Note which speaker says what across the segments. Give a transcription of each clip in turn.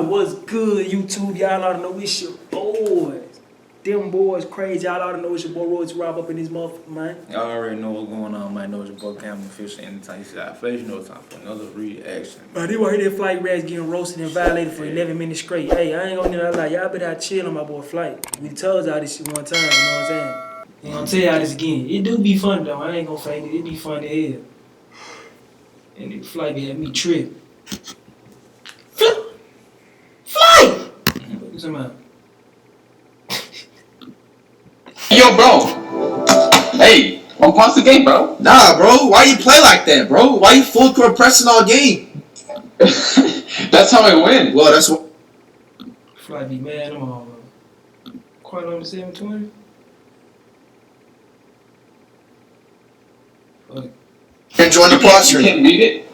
Speaker 1: What's good, YouTube? Y'all ought to know it's your boys. Them boys crazy. Y'all ought to know it's your boy Royce Rob up in this motherfucker, man.
Speaker 2: Y'all already know what's going on, man. Know it's your boy Cameron Official anytime you see that face. You know it's time for another reaction.
Speaker 1: But they were here that FlightReacts getting roasted and violated for 11 minutes straight. Hey, I ain't gonna lie. Y'all better have chill on my boy Flight. We told y'all this shit one time, you know what I'm saying? And I'm tell y'all this again. It do be fun though. I ain't gonna fake it. It be fun to hell. And the Flight be had me trip. Flight! What's the matter?
Speaker 3: Yo, bro. Hey, I'm past the game, bro.
Speaker 4: Nah, bro. Why you play like that, bro? Why you full court pressing all game?
Speaker 3: That's how I win.
Speaker 4: Well, that's what.
Speaker 1: Flight be mad. I'm all quite on the 720.
Speaker 4: Enjoying the pause
Speaker 3: You
Speaker 4: screen.
Speaker 3: can't read it?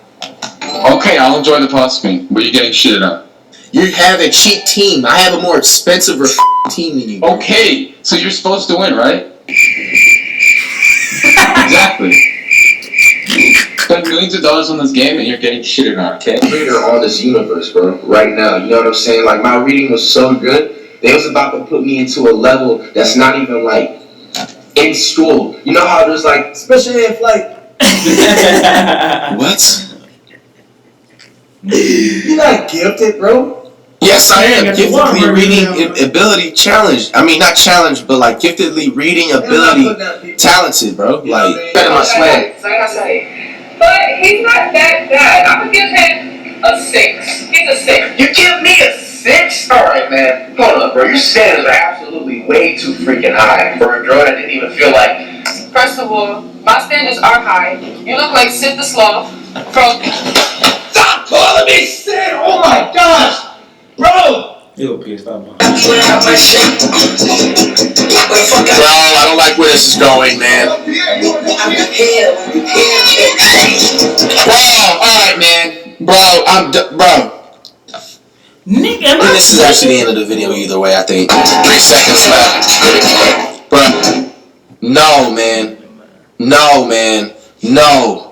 Speaker 3: Okay, I'll enjoy the pause screen, but you're getting shitted on.
Speaker 4: You have a cheap team. I have a more expensive team than you. Bro.
Speaker 3: Okay, so you're supposed to win, right? Exactly. Spend millions of dollars on this game and you're getting shitted on, okay?
Speaker 5: Creator on this universe, bro. Right now, you know what I'm saying? Like, my reading was so good, they was about to put me into a level that's not even like in school. You know how there's like special ed flight.
Speaker 4: What?
Speaker 5: You're not gifted, bro.
Speaker 4: Yes, I am. Giftedly reading ability challenged. I mean, not challenged, but like giftedly reading ability talented, bro. Like, better my swag.
Speaker 6: Like I say, but he's not that bad. I'm gonna give him a 6. He's a 6.
Speaker 5: You give me a 6? Alright, man. Hold up, bro. Your standards are absolutely way too freaking high for a girl that didn't even feel like.
Speaker 6: First of all, my standards are high. You look like Sid the Sloth from.
Speaker 5: Stop calling me Sid! Oh my gosh! Bro!
Speaker 2: Yo, pissed off, man.
Speaker 4: Bro, I don't like where this is going, man. Bro, alright, man. Bro, bro.
Speaker 1: Nigga,
Speaker 4: And this is actually the end of the video either way, I think. 3 seconds left. Bro. No, man. No, man. No.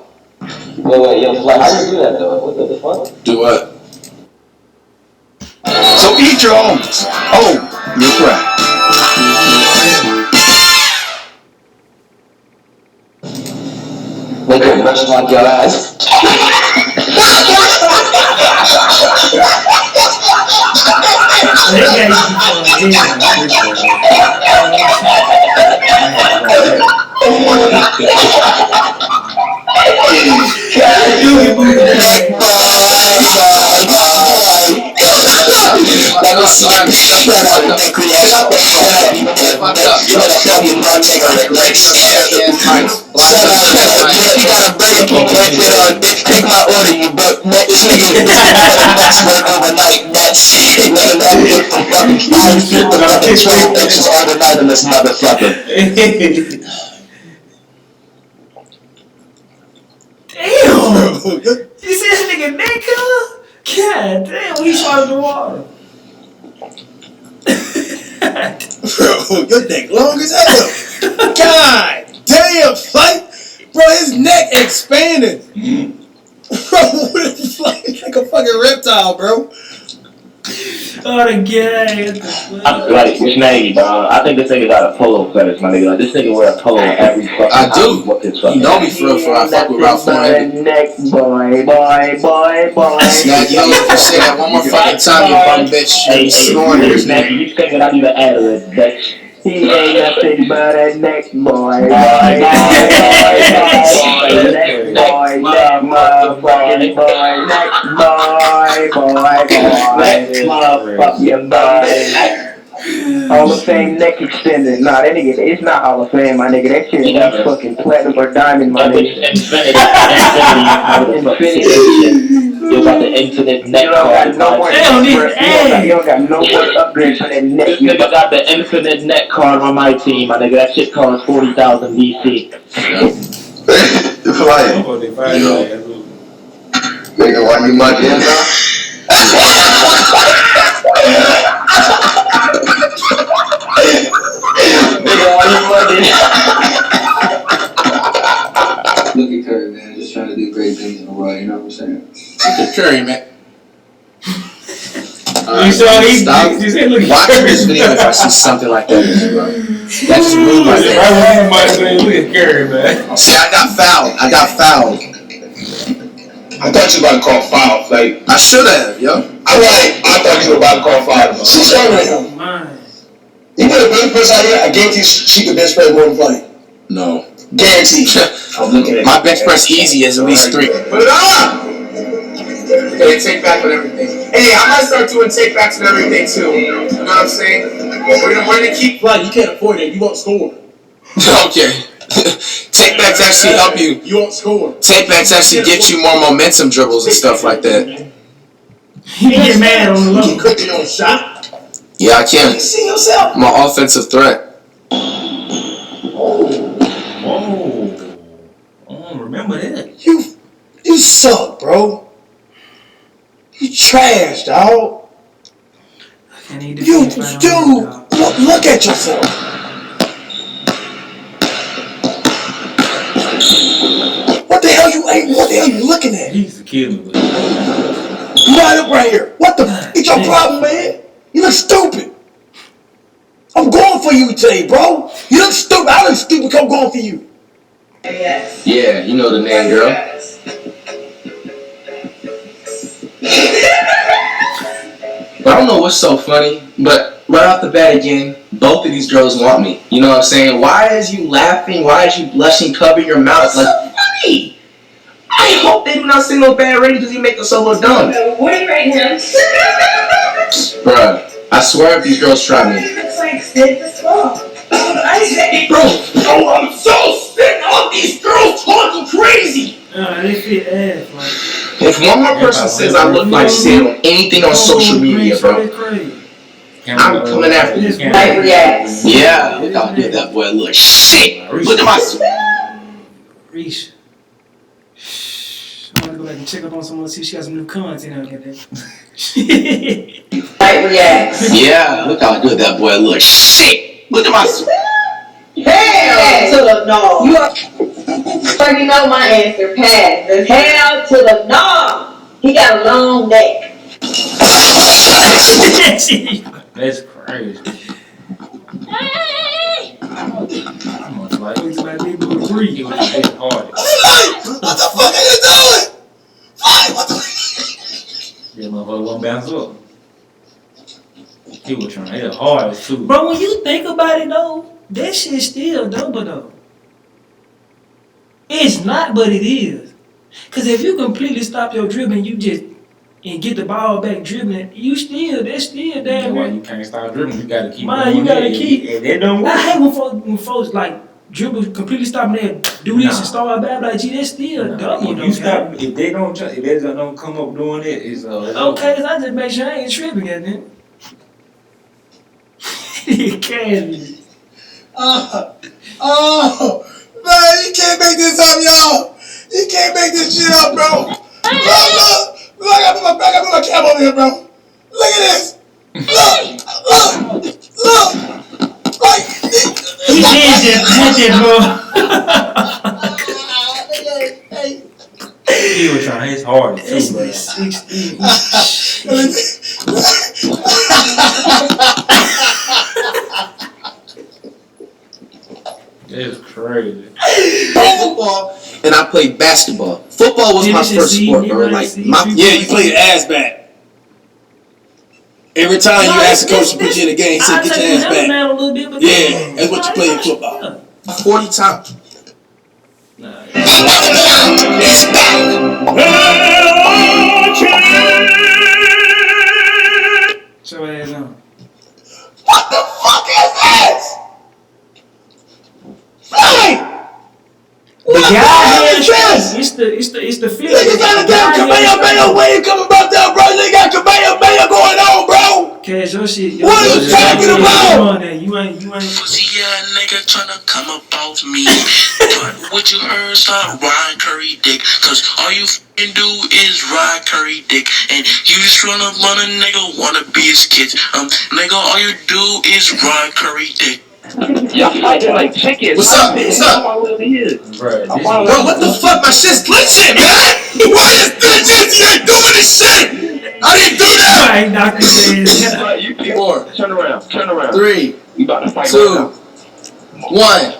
Speaker 7: Wait, yo, Fly, how do you do that though? What the fuck?
Speaker 4: Do what? So eat your almonds. Oh, you're correct.
Speaker 7: Make your brush like your ass.
Speaker 4: Take my order, you broke next nigga. Overnight next. Motherfucker.
Speaker 1: Damn! You see this nigga neck, huh? God damn, he swallowed the water.
Speaker 4: Bro, your neck long as hell. God damn, Flight. Bro, his neck expanded. Bro, what is Flight? Like a fucking reptile, bro.
Speaker 1: Oh, the guy.
Speaker 7: Like, Snaggy, dog. I think this nigga got a polo fetish, my nigga. Like, this nigga wear a polo every fucking time.
Speaker 4: I do.
Speaker 7: You
Speaker 4: know me for real, I fuck with Ralph Lauren.
Speaker 7: Neck, boy.
Speaker 4: Snag, you know, say that one more fucking time, you bum bitch.
Speaker 7: Hey,
Speaker 4: snoring in his neck.
Speaker 7: Snaggy, you thinking I need to add a bitch. He ain't nothing but a neck boy. Hall of Fame neck extender. Nah, that nigga, it's not Hall of Fame, my nigga. That shit is fucking platinum or diamond, my nigga. Infinity. You got the infinite neck. You don't got no more upgrades for that neck. This nigga got the infinite neck card on my team, my nigga. That shit costs 40,000 VC.
Speaker 5: Flying. Nigga, why you my hands up?
Speaker 7: Nigga, why you fucking?
Speaker 5: Look at Curry, man. Just trying to do great things in the world, you know what I'm saying?
Speaker 4: Look at Curry, man.
Speaker 2: You saw he
Speaker 5: Stop watching this video if I see something like that, bro. That just moved my head.
Speaker 2: Look at Curry, man.
Speaker 5: See, I got fouled.
Speaker 3: I thought you were about to call foul. Like,
Speaker 5: I should have, yo.
Speaker 3: I thought you were about to call foul.
Speaker 4: She's showing right now.
Speaker 1: Mine.
Speaker 4: You put a bench press out here, I guarantee she could bench press more than FLIGH.
Speaker 5: No.
Speaker 4: Guaranteed.
Speaker 3: I'm looking at
Speaker 5: My bench press easy is at least 3.
Speaker 3: Put it on! Hey, take back on everything. Hey, I might start doing take backs on everything too. You know what I'm saying? We're gonna keep.
Speaker 4: FLIGH, you can't afford that. You won't score.
Speaker 5: Okay. Take backs actually help you.
Speaker 4: You won't score.
Speaker 5: Take backs actually get you more momentum dribbles and stuff like that.
Speaker 1: You get mad on the
Speaker 4: You
Speaker 1: low.
Speaker 4: can cook your own shot.
Speaker 5: Yeah, I can.
Speaker 4: You see yourself.
Speaker 5: I'm an offensive threat.
Speaker 2: Whoa. Oh, remember that.
Speaker 4: You suck, bro. You trash, dog.
Speaker 1: And he
Speaker 4: You,
Speaker 1: defends
Speaker 4: dude,
Speaker 1: my own dog.
Speaker 4: look at yourself. What the hell you looking at?
Speaker 2: He used to kill me.
Speaker 4: You line up right here. What the? It's your problem, man. You look stupid. I'm going for you today, bro. You look stupid. I look stupid because I'm going for you.
Speaker 6: Yes.
Speaker 5: Yeah, you know the name, girl.
Speaker 6: Yes.
Speaker 5: But I don't know what's so funny, but right off the bat again, both of these girls want me. You know what I'm saying? Why is you laughing? Why is you blushing? Cover your mouth. Like, funny. I hope they do not sing no bad rating because you make them so little dumb.
Speaker 6: What are you right now?
Speaker 5: Bruh, I swear if these girls try me.
Speaker 6: It's like sit this long. I say,
Speaker 5: Bro, I'm so sick of these girls talking crazy.
Speaker 1: They fit ass, like.
Speaker 5: If one more person says I look like Sid on anything on social media, bro, I'm coming after you.
Speaker 6: FlightReacts.
Speaker 5: Yeah, look how good that boy looks. Shit! Look at my...
Speaker 1: Reese. I'm gonna go back and check up on someone, see if she has some new content out there.
Speaker 6: FlightReacts.
Speaker 5: Yeah, look how good that boy looks. Shit! Look at my...
Speaker 6: Hell to the no. You already know my answer. Pass. There's hell to the no. He got a long neck.
Speaker 2: That's crazy. Almost like
Speaker 1: It's like big boy 3.
Speaker 2: he was his hardest.
Speaker 4: What the fuck are you doing? What the fuck?
Speaker 2: That motherfucker won't bounce up. He was trying his hardest too.
Speaker 1: Bro, when you think about it though, that shit still double though. It's not, but it is. Cause if you completely stop your dribbling, and get the ball back dribbling, that's still
Speaker 2: That's
Speaker 1: damn
Speaker 2: why
Speaker 1: right.
Speaker 2: you can't stop dribbling. You gotta keep
Speaker 1: Man,
Speaker 2: doing
Speaker 1: you gotta
Speaker 2: that.
Speaker 1: keep.
Speaker 2: If that don't
Speaker 1: I
Speaker 2: work.
Speaker 1: hate when folks like dribble completely stop and they do this and start back like, gee, that's still double
Speaker 2: If
Speaker 1: though.
Speaker 2: you stop, if they don't come up doing it, it's
Speaker 1: Okay, so I just make sure I ain't tripping at them. You can't.
Speaker 4: Oh, man, you can't make this up, y'all. You can't make this shit up, bro. Look, I put my cap over here, bro. Look at this. Look. Like,
Speaker 1: He did that, bro.
Speaker 2: He was trying his hardest
Speaker 1: This
Speaker 2: too, bro.
Speaker 1: is 16.
Speaker 2: It's crazy.
Speaker 5: Football, and I played basketball. Football was my first sport, bro. Like,
Speaker 4: yeah, you play your ass back. Every time you ask the coach to put you in the game, he said, get your ass back. Yeah, that's what you play in football.
Speaker 5: 40 times.
Speaker 1: Show ass on.
Speaker 4: What the fuck is this? Hey!
Speaker 1: The guy it's the feeling.
Speaker 4: Niggas got a damn Kamehameha wave coming about that, bro. They got Kamehameha going on, bro.
Speaker 1: Cash your shit.
Speaker 4: What are you talking about?
Speaker 1: You ain't.
Speaker 8: Pussy yeah, nigga tryna come about me. But what you heard, stop riding Curry dick. Cause all you f***ing do is ride Curry dick. And you just run up on a nigga, wanna be his kids. Nigga, all you do is ride Curry dick.
Speaker 7: Y'all fighting like chickens.
Speaker 5: What's up? What's up?
Speaker 2: Bro,
Speaker 5: Bro, what the fuck? My shit's glitching, man. Why is this glitching? You ain't doing this shit.
Speaker 4: I didn't do that!
Speaker 1: I ain't knocked his ass.
Speaker 4: 4,
Speaker 7: Turn around.
Speaker 4: 3,
Speaker 7: You about to fight
Speaker 4: 2, 1.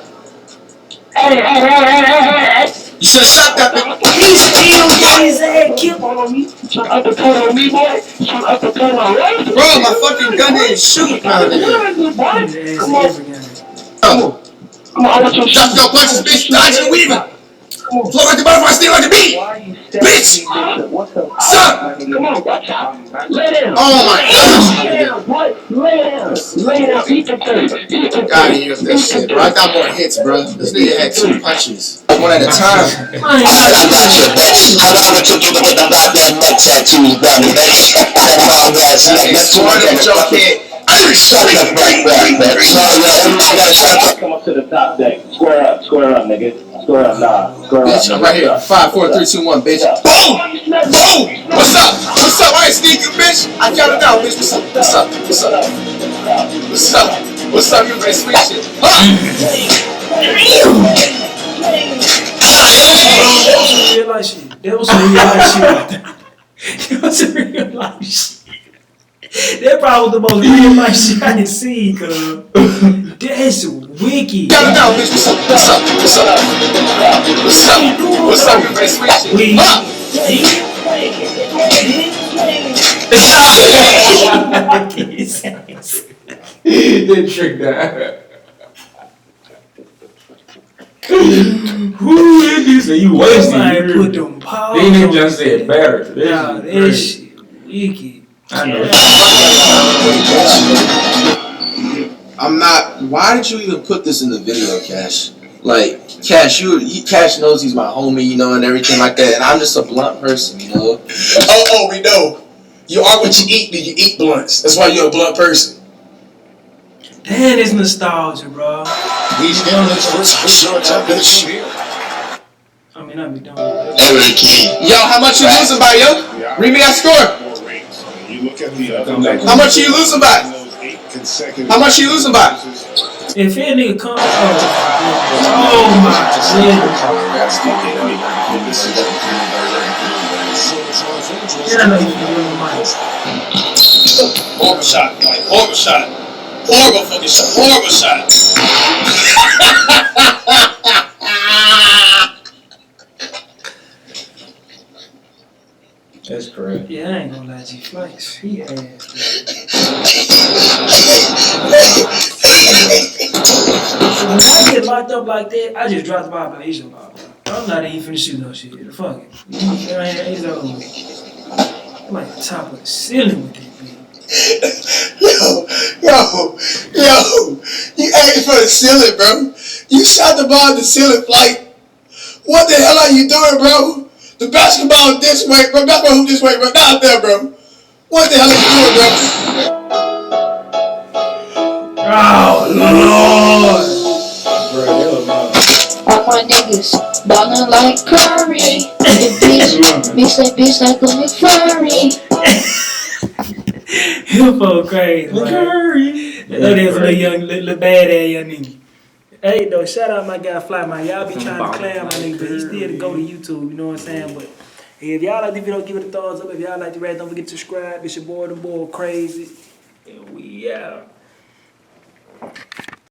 Speaker 4: You should have shot that bitch.
Speaker 1: He still got his ass killed.
Speaker 4: Bro, my fucking gun didn't shoot, man. Drop your punches, bitch. Dodging and weaving. Flow like the butterfly, stay like the bee. Bitch! Suck!
Speaker 7: Come on, watch out. Lay down.
Speaker 4: Oh my gosh!
Speaker 7: Lay down. Eat the thing.
Speaker 4: God, he used that shit, bro. I got more hits, bro. This nigga had 2 punches. One at a time.
Speaker 1: I ain't knocked his ass.
Speaker 4: Scoring at your kid.
Speaker 7: Come up to the top deck. Square up, nigga. Square up,
Speaker 4: Bitch, I'm right here. 5, 4, 3, 2, 1, bitch. Boom! Boom! What's up? What's up? I ain't sneak you, bitch. I counted down, bitch. What's up? What's up? What's up? What's up? What's up? You ready sweet shit? Huh?
Speaker 1: Real life shit. That was some real life shit. That was some real life shit. That probably was the most real life shit I done seen, cuz. That's wicked.
Speaker 4: Counted down, bitch. What's up? What's up? What's up? What's up? What's up? You ready sweet shit? Huh?
Speaker 2: Didn't trick that. Who did this? And you wasted
Speaker 1: Somebody
Speaker 2: it.
Speaker 1: put them paws
Speaker 2: They didn't
Speaker 1: on
Speaker 2: just say it better.
Speaker 1: Nah, that shit wicked.
Speaker 2: I know.
Speaker 4: I'm not. Why did you even put this in the video, Cash? Like, Cash, Cash knows he's my homie, you know, and everything like that. And I'm just a blunt person, you know. Oh, we know. You are what you eat. Do you eat blunts? That's why you're a blunt person.
Speaker 1: Damn, it's nostalgia, bro.
Speaker 4: These guns are short, bitch.
Speaker 1: I mean, I be done.
Speaker 4: Yo, how much you losing by, yo? Read me that score. How much are you losing by? How much are you losing by?
Speaker 1: If that nigga come, oh my goodness. Yeah, I know you can do it, Mike.
Speaker 4: Horrible shot, like horrible shot. Horrible fucking shot. Horrible shot.
Speaker 2: That's correct.
Speaker 1: Yeah, I ain't gonna lie to you. Flights, he ass. When I get locked up like that, I just drop the ball like, he's a ball. I'm not even finna shoot no shit. Fuck it. He's over. I'm like the top of the ceiling with that bitch.
Speaker 4: Yo, you aimed for the ceiling, bro. You shot the ball at the ceiling, Flight. What the hell are you doing, bro? The basketball this way, bro. Basketball hoop this way, bro. Not there, bro. What the hell are you doing, bro?
Speaker 1: Oh, Lord.
Speaker 9: All my niggas ballin' like Curry. Bitch like a McFlurry.
Speaker 1: Him for crazy, man. That is a little bad ass young nigga. Hey, though, shout out my guy Fly, man. Y'all be trying to clown my nigga, but he still go to YouTube, you know what I'm saying? But if y'all like the video, give it a thumbs up. If y'all like the rap, don't forget to subscribe. It's your boy, the boy, Crazy. And we out.